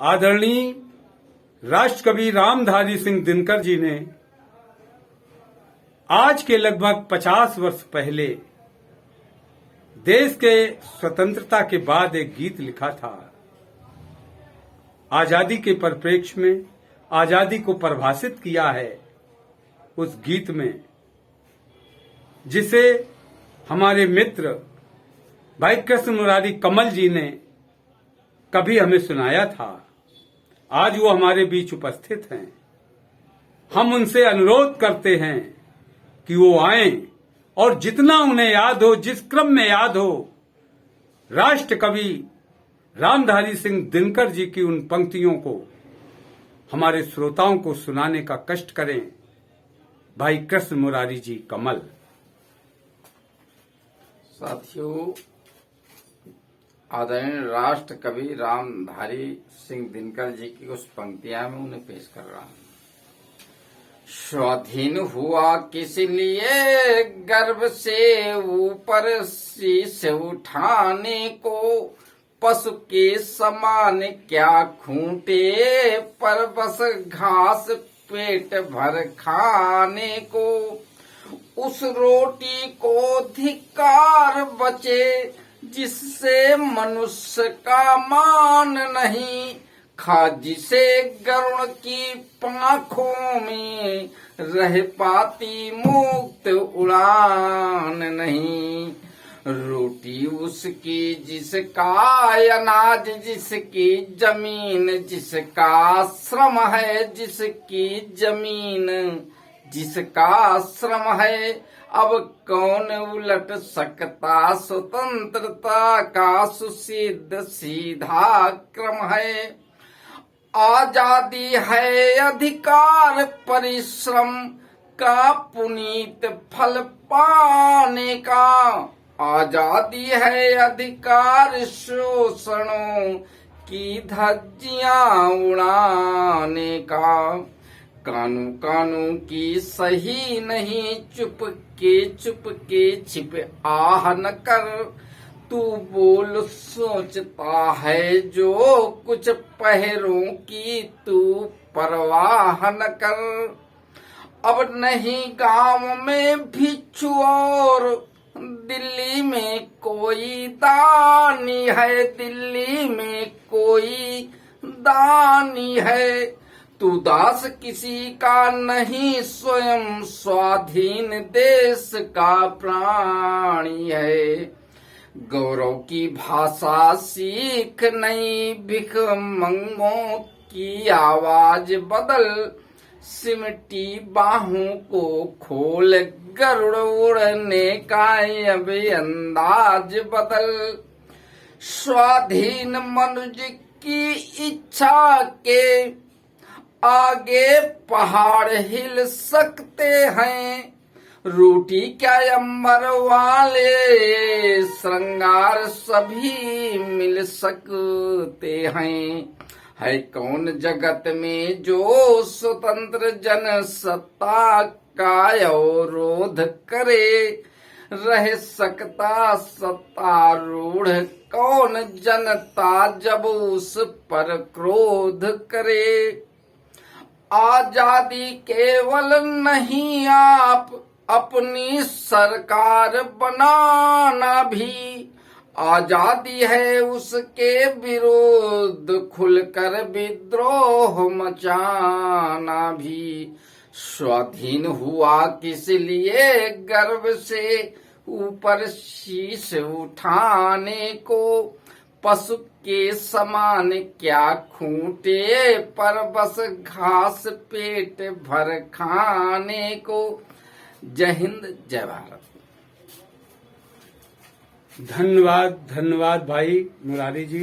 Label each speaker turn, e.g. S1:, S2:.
S1: आदरणीय राष्ट्रकवि रामधारी सिंह दिनकर जी ने आज के लगभग 50 वर्ष पहले देश के स्वतंत्रता के बाद एक गीत लिखा था। आजादी के परिप्रेक्ष्य में आजादी को परिभाषित किया है उस गीत में, जिसे हमारे मित्र भाई कृष्ण मुरारी कमल जी ने कभी हमें सुनाया था। आज वो हमारे बीच उपस्थित हैं। हम उनसे अनुरोध करते हैं कि वो आएं और जितना उन्हें याद हो, जिस क्रम में याद हो, राष्ट्र कवि रामधारी सिंह दिनकर जी की उन पंक्तियों को हमारे श्रोताओं को सुनाने का कष्ट करें। भाई कृष्ण मुरारी जी कमल।
S2: साथियों, आदरणीय राष्ट्र कवि रामधारी सिंह दिनकर जी की कुछ पंक्तियां मैं उन्हें पेश कर रहा हूं। स्वाधीन हुआ किस लिए गर्व से ऊपर शीश उठाने को, पशु के समान क्या खूंटे पर बस घास पेट भर खाने को। उस रोटी को धिक्कार बचे जिससे मनुष्य का मान नहीं, खा जिसे गरुड़ की पांखों में रह पाती मुक्त उड़ान नहीं। रोटी उसकी जिसका अनाज जिसकी जमीन, जिसका श्रम है जिसकी जमीन जिसका श्रम है। अब कौन उलट सकता स्वतंत्रता का सुसिद्ध सीधा क्रम है। आजादी है अधिकार परिश्रम का पुनीत फल पाने का। आजादी है अधिकार शोषणों की धज्जियां उड़ाने का। कानून कानून की सही नहीं, चुप के छिप आह न कर। तू बोल सोचता है जो कुछ पहरों की तू परवाह न कर। अब नहीं गांव में भिक्षु और दिल्ली में कोई दानी है, दिल्ली में कोई दानी है। तू दास किसी का नहीं, स्वयं स्वाधीन देश का प्राणी है। गौरव की भाषा सीख नहीं, भिख मंगों की आवाज बदल। सिमटी बाहों को खोल, गरुड़ उड़ने का अब अंदाज बदल। स्वाधीन मनुष्य की इच्छा के आगे पहाड़ हिल सकते हैं। रोटी क्या अंबर वाले श्रृंगार सभी मिल सकते हैं। है कौन जगत में जो स्वतंत्र जन सत्ता का अवरोध करे। रह सकता सत्तारूढ़ कौन जनता जब उस पर क्रोध करे। आजादी केवल नहीं, आप अपनी सरकार बनाना भी आजादी है। उसके विरोध खुलकर विद्रोह मचाना भी। स्वाधीन हुआ किस लिए गर्व से ऊपर शीश उठाने को। पशु के समान क्या खूंटे पर बस घास पेट भर खाने को। जय हिंद, जय भारत।
S1: धन्यवाद भाई मुरारी जी।